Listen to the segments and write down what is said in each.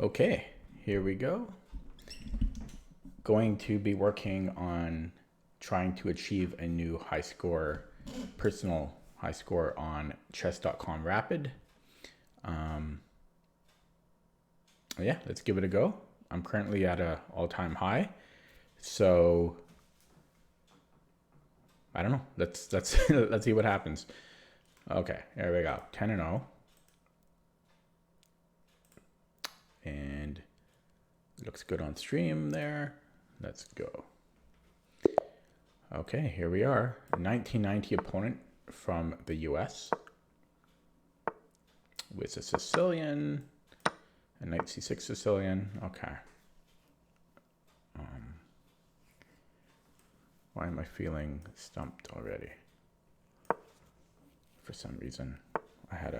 Okay, here we go. Going to be working on trying to achieve a new high score, personal high score on chess.com Rapid. Yeah, let's give it a go. I'm currently at an all-time high, so I don't know. Let's let's see what happens. Okay, there we go. 10-0. And looks good on stream there. Let's go. Okay, here we are. A 1990 opponent from the US with a Sicilian, a knight c6 Sicilian. Okay. Why am I feeling stumped already? For some reason, I had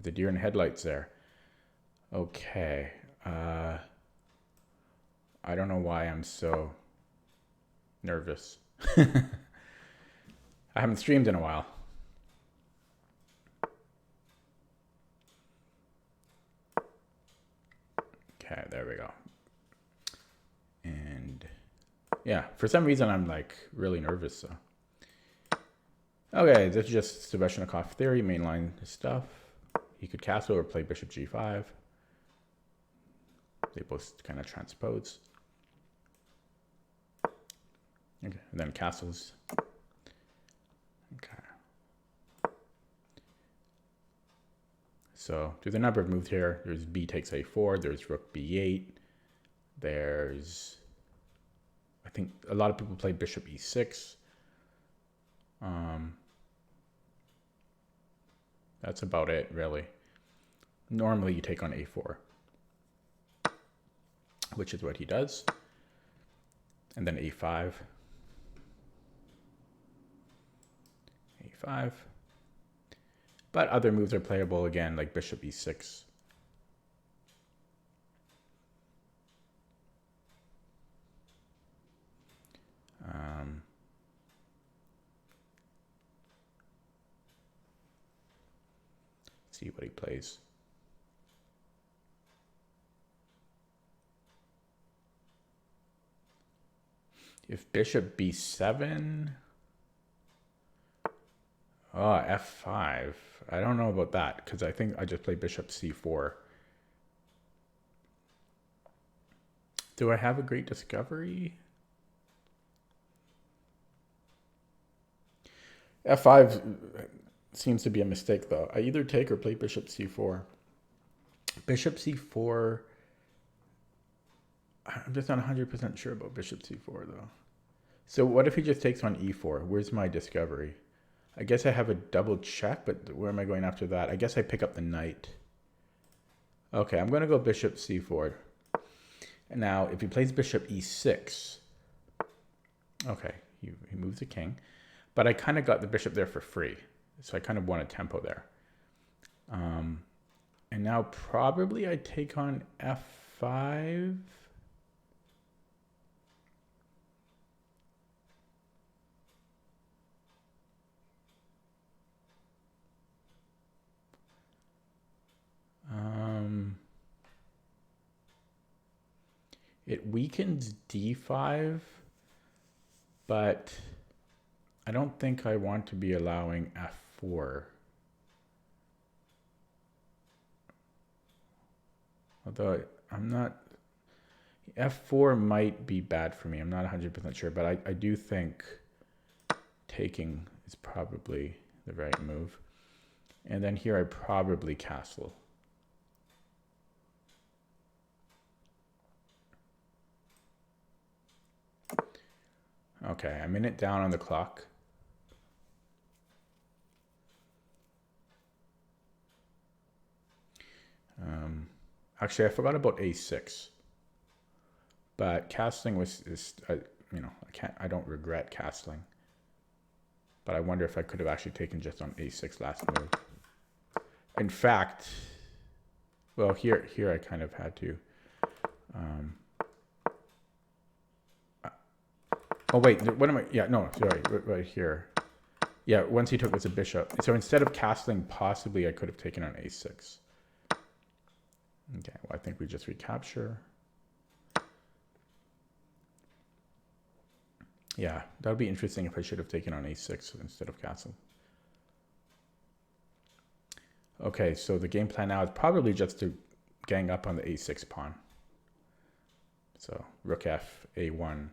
the deer in headlights there. Okay. I don't know why I'm so nervous. I haven't streamed in a while. Okay, there we go. And yeah, for some reason I'm like really nervous. So okay, this is just Sveshnikov theory, mainline stuff. He could castle or play bishop g5. They both kind of transpose. Okay, and then castles. Okay. So there's a number of moves here. There's b takes a4. There's rook b8. There's, I think a lot of people play bishop e6. That's about it, really. Normally you take on a4, which is what he does. And then a5. a5. But other moves are playable again, like bishop e6. See what he plays. If bishop b7, oh, f5. I don't know about that because I think I just played bishop c4. Do I have a great discovery? f5 seems to be a mistake though. I either take or play bishop c4. Bishop c4, I'm just not 100% sure about bishop c4 though. So what if he just takes on e4? Where's my discovery? I guess I have a double check, but where am I going after that? I guess I pick up the knight. Okay, I'm going to go bishop c4. And now if he plays bishop e6, okay, he moves the king. But I kind of got the bishop there for free. So I kind of won a tempo there. And now probably I take on f5. It weakens d5, but I don't think I want to be allowing f4. Although I'm not, f4 might be bad for me. I'm not 100% sure, but I do think taking is probably the right move. And then here I probably castle. Okay, a minute down on the clock. Actually, I forgot about a6. But castling I don't regret castling. But I wonder if I could have actually taken just on a6 last move. In fact, well, here I kind of had to. Oh wait, what am I? Yeah, no, sorry, right here. Yeah, once he took was a bishop. So instead of castling, possibly I could have taken on a6. Okay, well, I think we just recapture. Yeah, that would be interesting if I should have taken on a6 instead of castle. Okay, so the game plan now is probably just to gang up on the a6 pawn. So rook f, a1.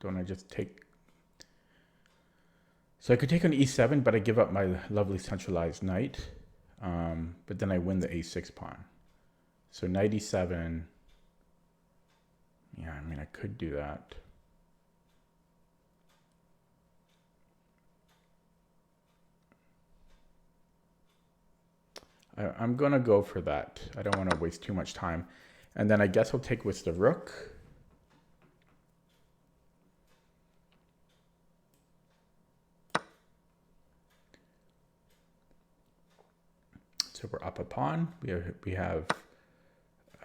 Don't I just take... So I could take on e7, but I give up my lovely centralized knight. But then I win the a6 pawn. So knight e7. Yeah, I mean, I could do that. I'm going to go for that. I don't want to waste too much time. And then I guess I'll take with the rook. So we're up a pawn. We have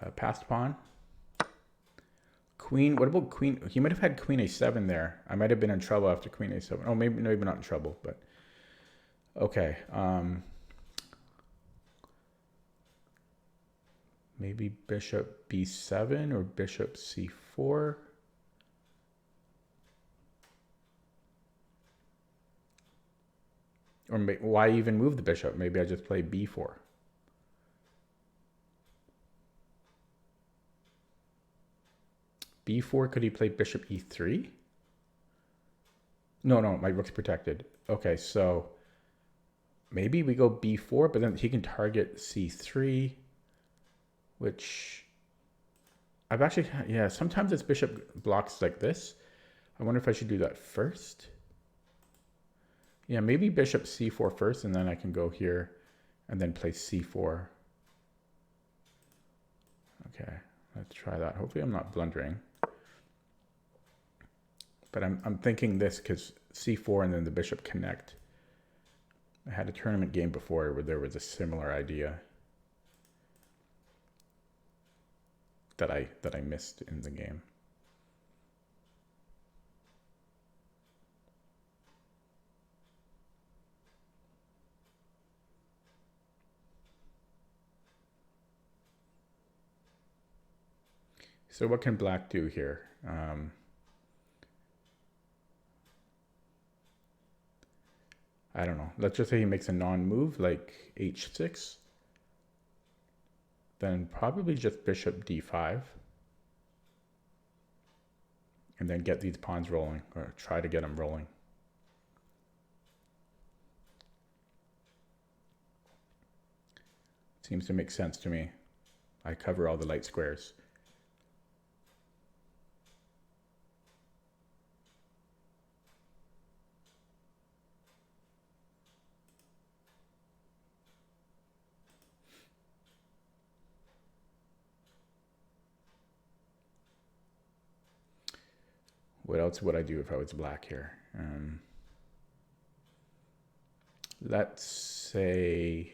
a passed pawn. Queen. What about queen? He might have had queen a7 there. I might have been in trouble after queen a7. Oh, maybe not in trouble, but okay. Maybe bishop b7 or bishop c4. Or why even move the bishop? Maybe I just play b4. b4, could he play bishop e3? No, my rook's protected. Okay, so maybe we go b4, but then he can target c3, which I've actually, yeah, sometimes this bishop blocks like this. I wonder if I should do that first. Yeah, maybe bishop c4 first, and then I can go here and then play c4. Okay, let's try that. Hopefully I'm not blundering. But I'm thinking this because c4 and then the bishop connect. I had a tournament game before where there was a similar idea that I missed in the game. So what can black do here? I don't know. Let's just say he makes a non-move like h6. Then probably just bishop d5. And then get these pawns rolling, or try to get them rolling. Seems to make sense to me. I cover all the light squares. What else would I do if I was black here? Let's say,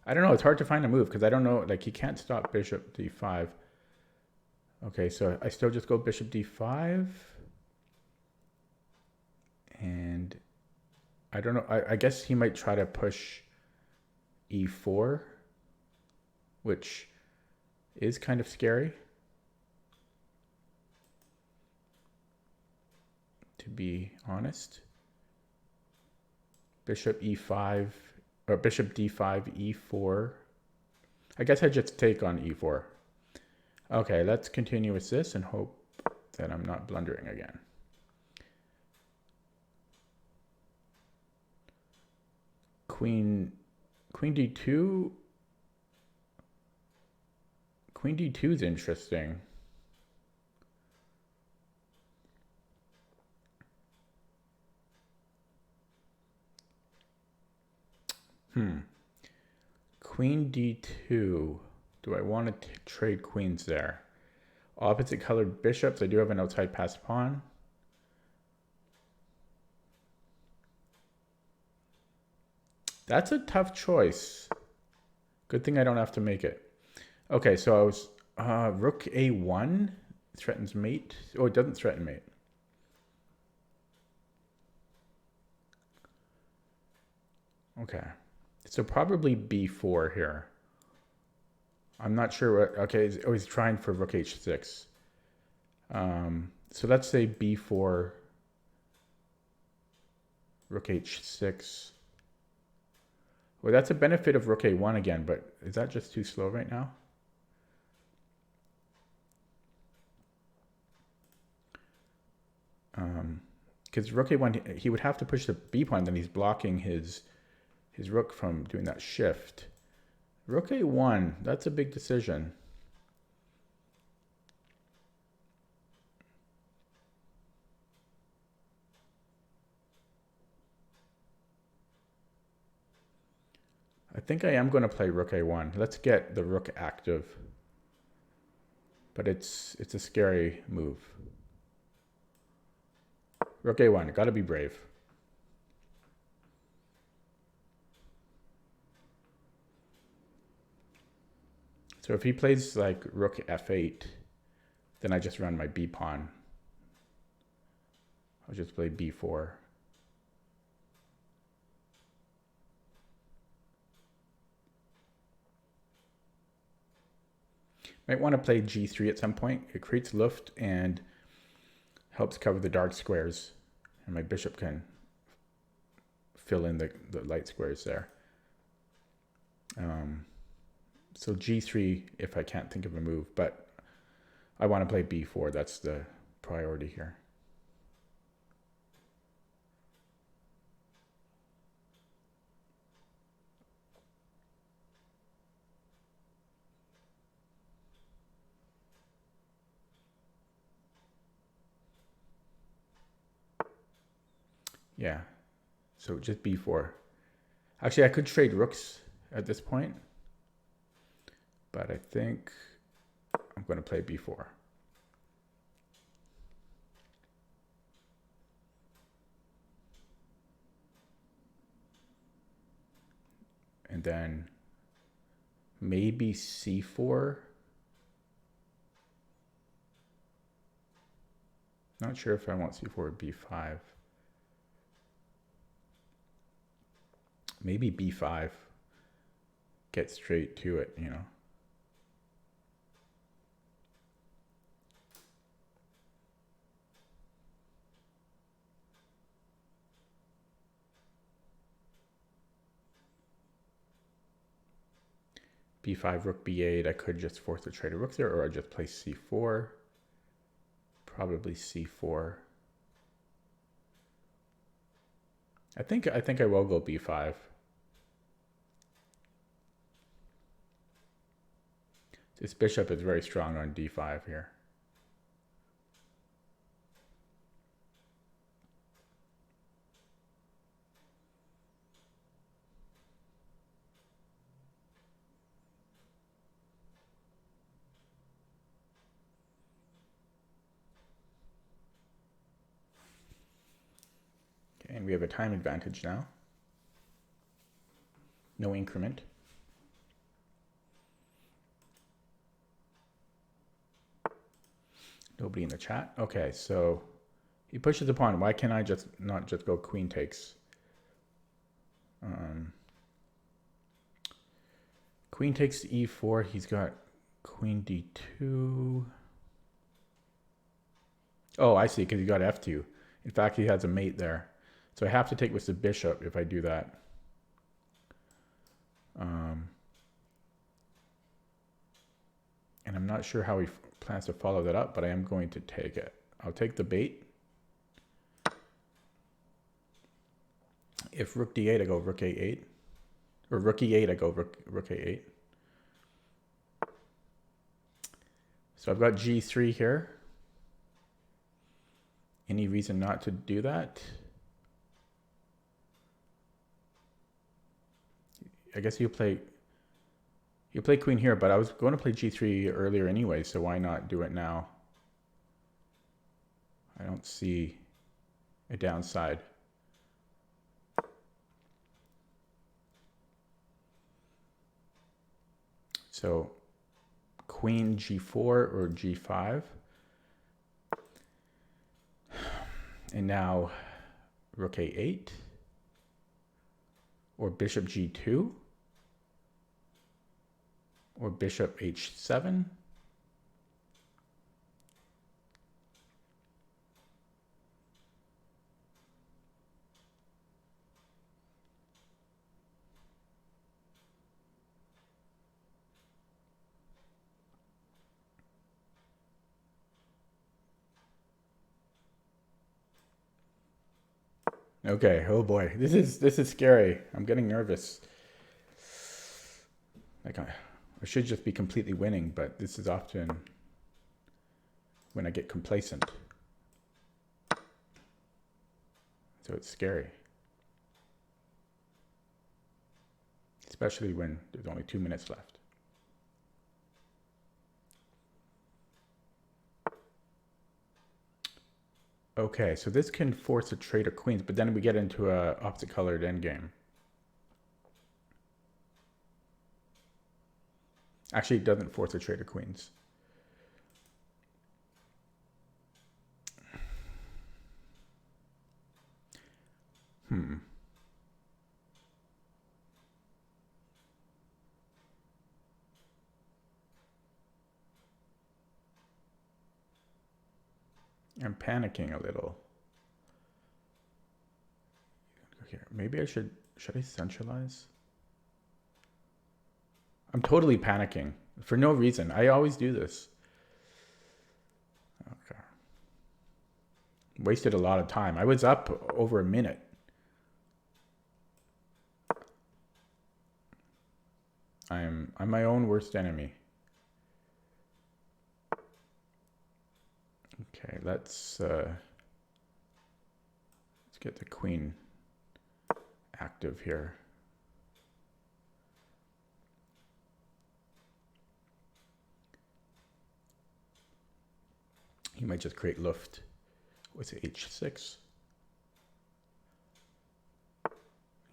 I don't know. It's hard to find a move because I don't know. Like he can't stop bishop d5. Okay, so I still just go bishop d5. And I don't know. I guess he might try to push e4, which is kind of scary, to be honest. Bishop e5, or bishop d5, e4. I guess I just take on e4. Okay, let's continue with this and hope that I'm not blundering again. Queen d2. Queen d2 is interesting. Queen d2. Do I want to trade queens there? Opposite colored bishops. I do have an outside passed pawn. That's a tough choice. Good thing I don't have to make it. Okay, so I was rook a1. threatens mate. Oh, it doesn't threaten mate. Okay. So probably b4 here. I'm not sure what, okay, he's trying for rook h6. So let's say b4, rook h6. Well, that's a benefit of rook a1 again, but is that just too slow right now? Because rook a1, he would have to push the b pawn, then he's blocking his rook from doing that shift. Rook a1, that's a big decision. I think I am going to play rook a1. Let's get the rook active. But it's a scary move. Rook a1, got to be brave. So if he plays like rook f8, then I just run my b pawn. I'll just play b4. Might want to play g3 at some point. It creates luft and helps cover the dark squares. And my bishop can fill in the light squares there. So g3 if I can't think of a move, but I want to play b4. That's the priority here. Yeah, so just b4. Actually, I could trade rooks at this point, but I think I'm going to play b4. And then maybe c4. Not sure if I want c4 or b5. Maybe b5. Get straight to it, you know. b5, rook b8. I could just force a trade of rooks there, or I just play c4. Probably c4. I think I will go b5. This bishop is very strong on d5 here. Okay, and we have a time advantage now. No increment. Nobody in the chat. Okay, so he pushes the pawn. Why can't I not just go queen takes? Queen takes e4. He's got queen d2. Oh, I see, because he got f2. In fact, he has a mate there. So I have to take with the bishop if I do that. And I'm not sure how he plans to follow that up, but I am going to take it. I'll take the bait. If rook d8, I go rook a8. Or rook e8, I go rook a8. So I've got g3 here. Any reason not to do that? I guess you play queen here, but I was going to play g3 earlier anyway, so why not do it now? I don't see a downside. So queen g4 or g5. And now rook a8 or bishop g2 or bishop h7. Okay, oh boy, this is scary. I'm getting nervous. Like I should just be completely winning, but this is often when I get complacent. So it's scary. Especially when there's only 2 minutes left. Okay, so this can force a trade of queens, but then we get into a opposite colored endgame. Actually, it doesn't force a trade of queens. I'm panicking a little. Here, maybe I should I centralize? I'm totally panicking for no reason. I always do this. Okay. Wasted a lot of time. I was up over a minute. I'm my own worst enemy. Okay, let's get the queen active here. He might just create Luft with h6.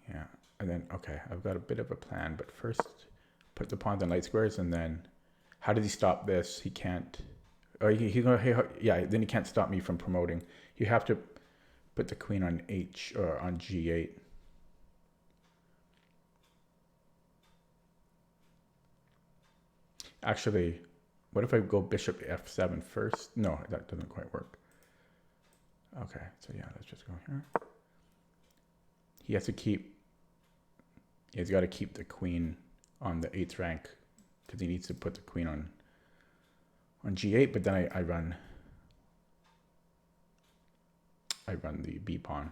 Yeah, and then, okay, I've got a bit of a plan, but first put the pawns on light squares, and then how did he stop this? He can't. Oh, yeah, then he can't stop me from promoting. You have to put the queen on h or on g8. Actually, what if I go bishop f7 first? No, that doesn't quite work. Okay, so yeah, let's just go here. He has to keep, he's got to keep the queen on the 8th rank because he needs to put the queen on g8, but then I run the b pawn.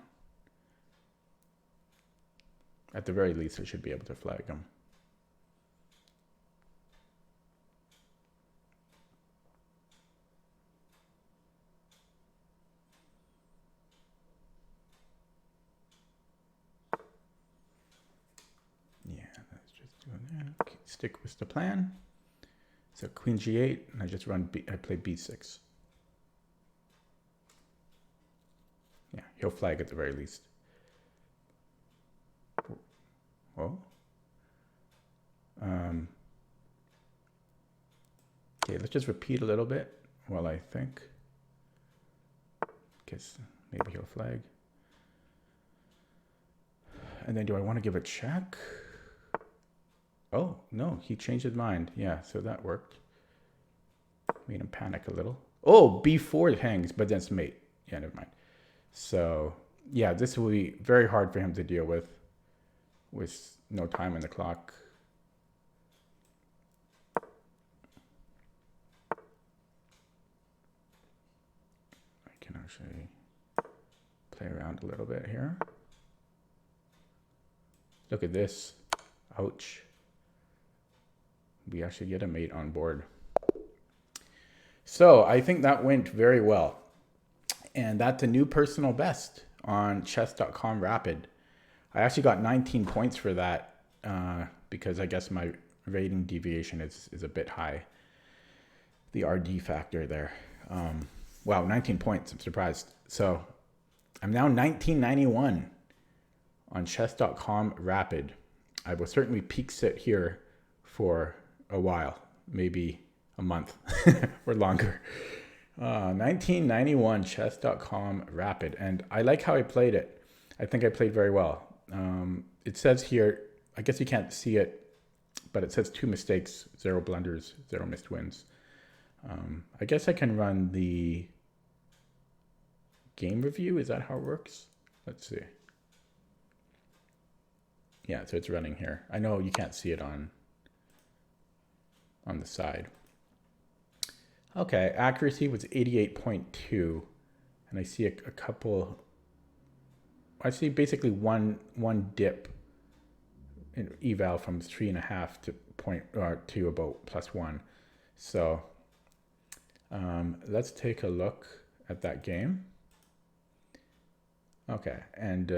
At the very least, I should be able to flag him. Yeah, let's just do that. Okay, stick with the plan. So queen g8, and I just run I play b6. Yeah, he'll flag at the very least. Whoa. Okay, let's just repeat a little bit while I think. Because maybe he'll flag. And then do I want to give a check? Oh, no, he changed his mind. Yeah, so that worked. Made him panic a little. Oh, b4 hangs, but then it's mate. Yeah, never mind. So, yeah, this will be very hard for him to deal with no time on the clock. I can actually play around a little bit here. Look at this. Ouch. We actually get a mate on board. So I think that went very well. And that's a new personal best on chess.com Rapid. I actually got 19 points for that because I guess my rating deviation is a bit high. The RD factor there. Wow, 19 points. I'm surprised. So I'm now 1991 on chess.com Rapid. I will certainly peak sit here for a while, maybe a month or longer. 1991 chess.com rapid, and I like how I played it. I think I played very well. It says here, I guess you can't see it, but it says 2 mistakes, 0 blunders, 0 missed wins. I guess I can run the game review. Is that how it works? Let's see. Yeah, so it's running here. I know you can't see it on the side. Okay, accuracy was 88.2, and I see a couple. I see basically one dip in eval from 3.5 to about +1. So let's take a look at that game. Okay, and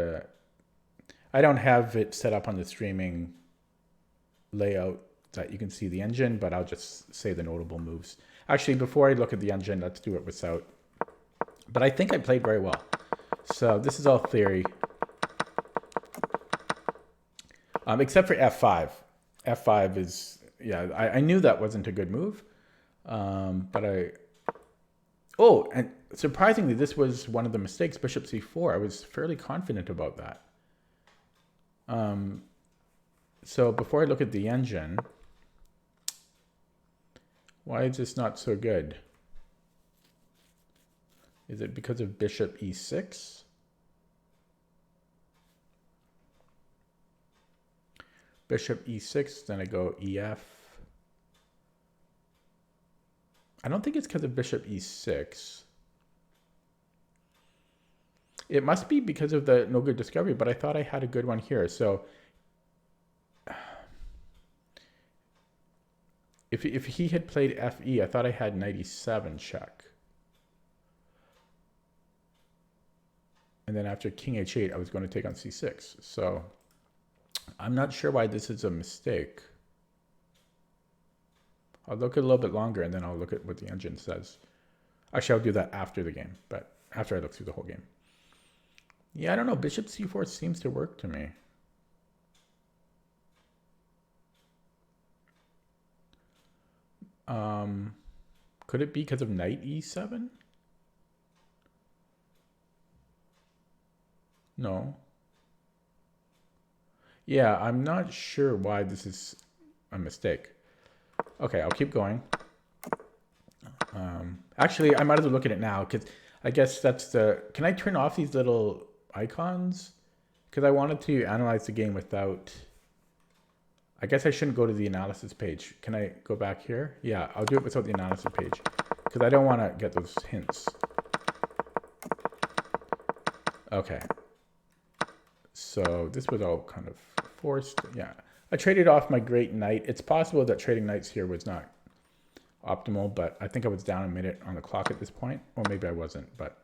I don't have it set up on the streaming layout that you can see the engine, but I'll just say the notable moves. Actually, before I look at the engine, let's do it without. But I think I played very well. So this is all theory. Except for F5. F5 is, yeah, I knew that wasn't a good move. Oh, and surprisingly, this was one of the mistakes, bishop c4. I was fairly confident about that. So before I look at the engine, why is this not so good? Is it because of bishop e6? Bishop e6, then I go ef. I don't think it's because of bishop e6. It must be because of the no good discovery, but I thought I had a good one here. So if he had played fe, I thought I had knight e7 check. And then after king h8, I was going to take on c6. So I'm not sure why this is a mistake. I'll look a little bit longer and then I'll look at what the engine says. Actually, I'll do that after the game, but after I look through the whole game. Yeah, I don't know. Bishop c4 seems to work to me. Could it be because of knight e7? No. Yeah, I'm not sure why this is a mistake. Okay, I'll keep going. Actually, I might as well look at it now because I guess that's the... Can I turn off these little icons? Because I wanted to analyze the game without... I guess I shouldn't go to the analysis page. Can I go back here? Yeah, I'll do it without the analysis page because I don't want to get those hints. Okay. So this was all kind of forced. Yeah. I traded off my great knight. It's possible that trading knights here was not optimal, but I think I was down a minute on the clock at this point. Or maybe I wasn't, but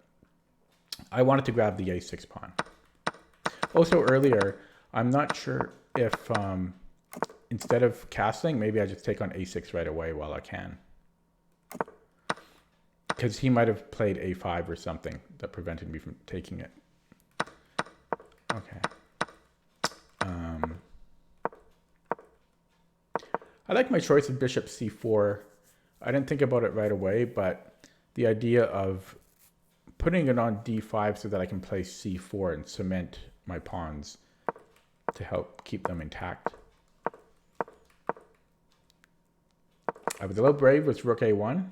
I wanted to grab the a6 pawn. Also earlier, I'm not sure if instead of castling, maybe I just take on a6 right away while I can. Because he might have played a5 or something that prevented me from taking it. Okay. I like my choice of bishop c4. I didn't think about it right away, but the idea of putting it on d5 so that I can play c4 and cement my pawns to help keep them intact. I was a little brave with rook a1,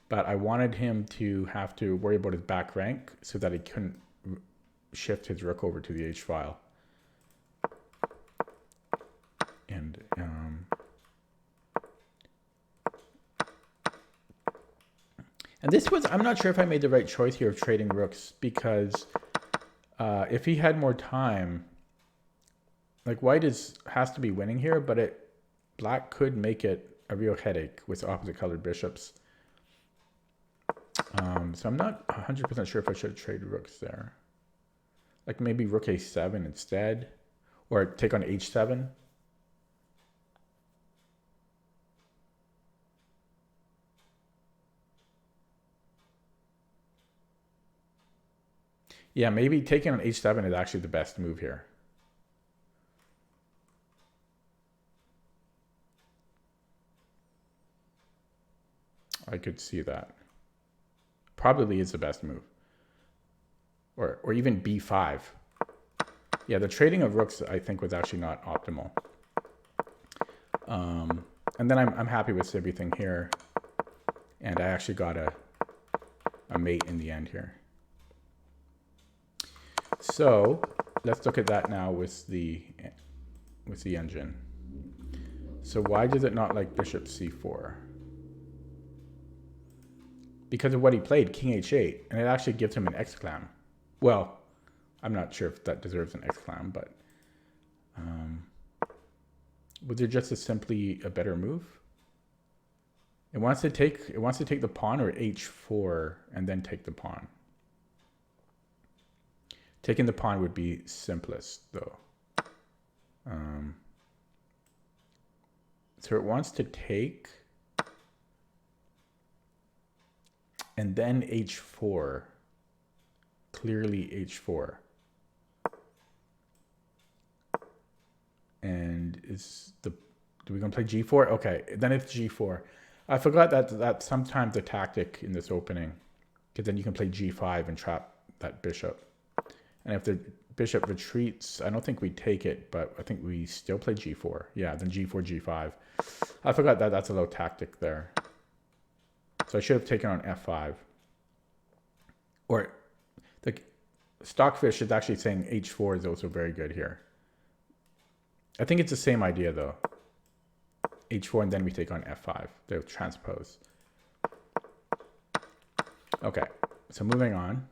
but I wanted him to have to worry about his back rank so that he couldn't shift his rook over to the h file. And this was, I'm not sure if I made the right choice here of trading rooks because if he had more time, like white has to be winning here, but black could make it a real headache with opposite colored bishops. So I'm not 100% sure if I should have traded rooks there. Like maybe rook a7 instead, or take on h7. Yeah, maybe taking on h7 is actually the best move here. I could see that. probably is the best move. Or even b5. Yeah, the trading of rooks, I think, was actually not optimal. And then I'm happy with everything here. And I actually got a mate in the end here. So let's look at that now with the engine. So why does it not like bishop c4? Because of what he played, king h8, and it actually gives him an exclam. Well, I'm not sure if that deserves an exclam, but was it just simply a better move? It wants to take the pawn or h4 and then take the pawn. Taking the pawn would be simplest though. So it wants to take and then h4. Clearly h4. And do we gonna play g4? Okay, then it's g4. I forgot that's sometimes a tactic in this opening, because then you can play g5 and trap that bishop. And if the bishop retreats, I don't think we take it, but I think we still play g4. Yeah, then g4, g5. I forgot that's a little tactic there. So I should have taken on f5. Or the Stockfish is actually saying h4 is also very good here. I think it's the same idea though. h4 and then we take on f5. They'll transpose. Okay, so moving on.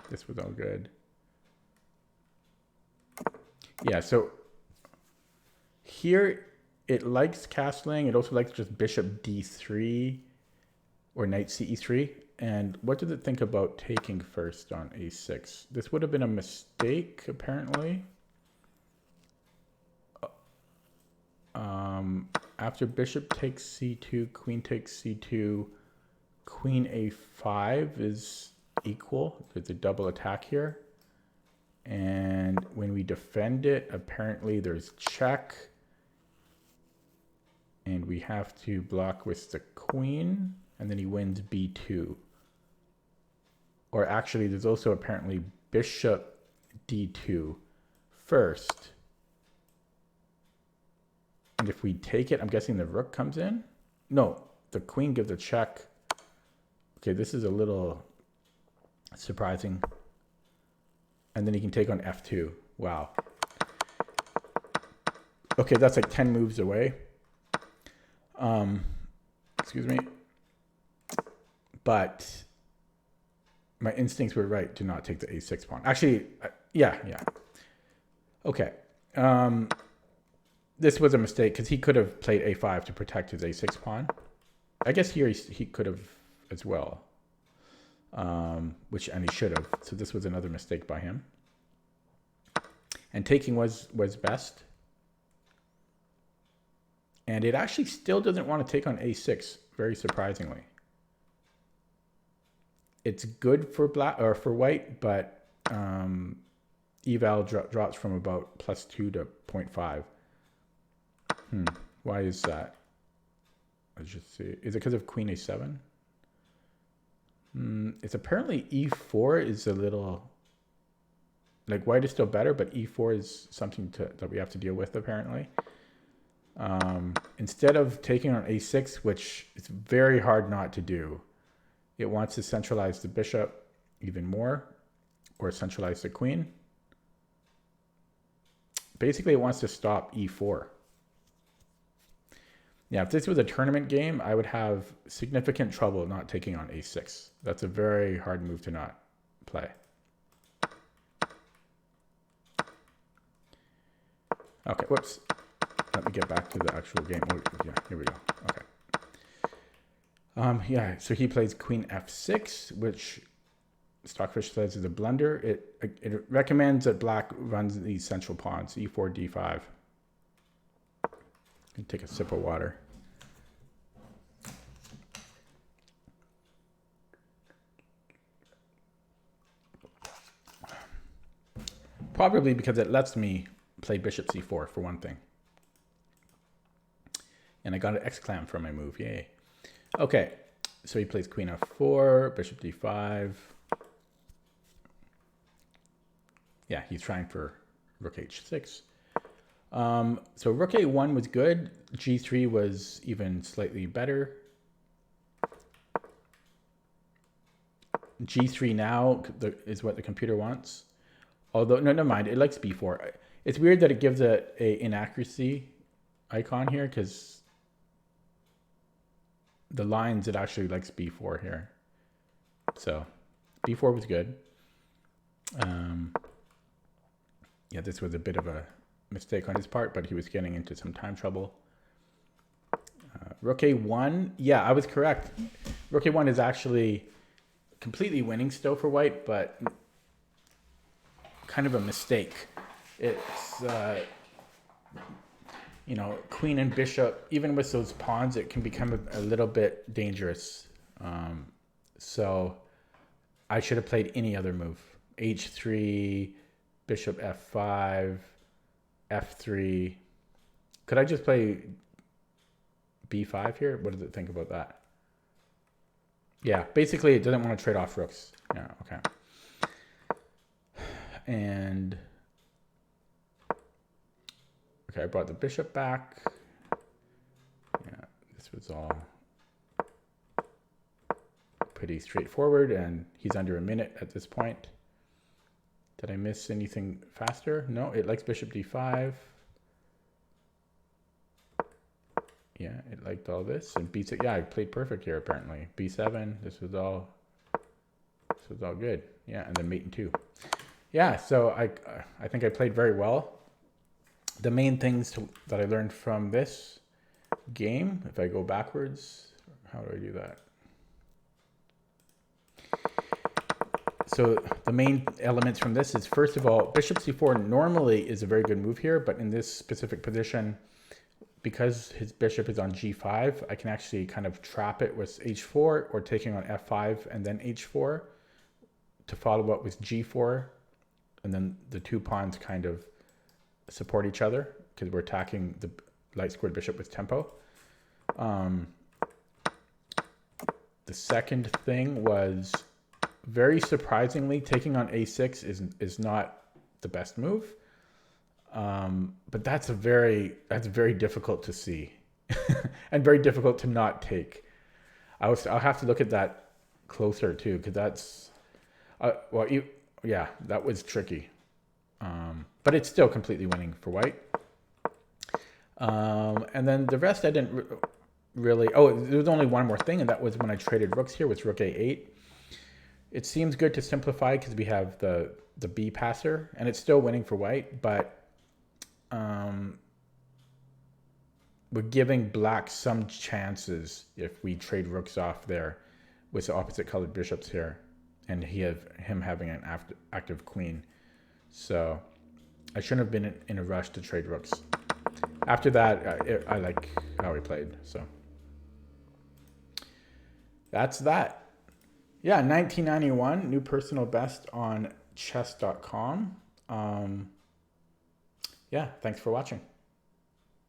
This was all good. Yeah, so here it likes castling. It also likes just bishop d3 or knight ce3. And what does it think about taking first on a6? This would have been a mistake, apparently. After bishop takes c2, queen takes c2, queen a5 is equal. There's a double attack here. And when we defend it, apparently there's check. And we have to block with the queen. And then he wins b2. Or actually, there's also apparently bishop d2 first. And if we take it, I'm guessing the rook comes in? No, the queen gives a check. Okay, this is a little surprising. And then he can take on f2. Wow. Okay, that's like 10 moves away. Excuse me. But my instincts were right to not take the a6 pawn. Actually, yeah. Okay. This was a mistake because he could have played a5 to protect his a6 pawn. I guess here he could have as well. And he should have. So this was another mistake by him. And taking was best. And it actually still doesn't want to take on a6, very surprisingly. It's good for black or for white, but eval drops from about +2 to 0.5. Why is that? Let's just see. Is it because of queen a7? It's apparently e4 is a little, like white is still better, but e4 is something that we have to deal with apparently. Instead of taking on a6, which is very hard not to do, it wants to centralize the bishop even more, or centralize the queen. Basically, it wants to stop e4. Yeah, if this was a tournament game, I would have significant trouble not taking on a6. That's a very hard move to not play. Okay, whoops. Let me get back to the actual game. Oh, yeah, here we go. Okay. Yeah, so he plays queen f6, which Stockfish says is a blunder. It recommends that black runs these central pawns, e4, d5. Take a sip of water. Probably because it lets me play bishop c4 for one thing. And I got an exclam for my move, yay. Okay, So he plays queen f4, bishop d5. Yeah, he's trying for rook h6. So rook a1 was good. g3 was even slightly better. g3 now is what the computer wants. Although, no, never mind. It likes b4. It's weird that it gives a inaccuracy icon here because the lines, it actually likes b4 here. So b4 was good. Yeah, this was a bit of a mistake on his part, but he was getting into some time trouble. Rook a1. Yeah, I was correct. Rook a1 is actually completely winning still for white, but kind of a mistake. It's, you know, queen and bishop, even with those pawns, it can become a little bit dangerous. So I should have played any other move. h3, bishop f5, f3. Could I just play b5 here? What does it think about that? Yeah, basically it doesn't want to trade off rooks. Yeah, okay. And okay, I brought the bishop back. Yeah, this was all pretty straightforward, and he's under a minute at this point. Did I miss anything faster? No, it likes bishop d5. Yeah, it liked all this. And b6, yeah, I played perfect here apparently. b7, this was all good. Yeah, and then mate in 2. Yeah, so I think I played very well. The main things that I learned from this game, if I go backwards, how do I do that? So the main elements from this is, first of all, bishop c4 normally is a very good move here, but in this specific position, because his bishop is on g5, I can actually kind of trap it with h4 or taking on f5 and then h4 to follow up with g4. And then the two pawns kind of support each other because we're attacking the light squared bishop with tempo. The second thing was, very surprisingly, taking on a6 is not the best move. But that's very difficult to see and very difficult to not take. I'll have to look at that closer too, because that's yeah, that was tricky. But it's still completely winning for white. And then the rest I didn't really. Oh, there was only one more thing, and that was when I traded rooks here with rook a8. It seems good to simplify because we have the b passer, and it's still winning for white, but we're giving black some chances if we trade rooks off there with the opposite colored bishops here, and him having an active queen. So I shouldn't have been in a rush to trade rooks. After that, I like how he played. So that's that. Yeah, 1991, new personal best on chess.com. Yeah, thanks for watching.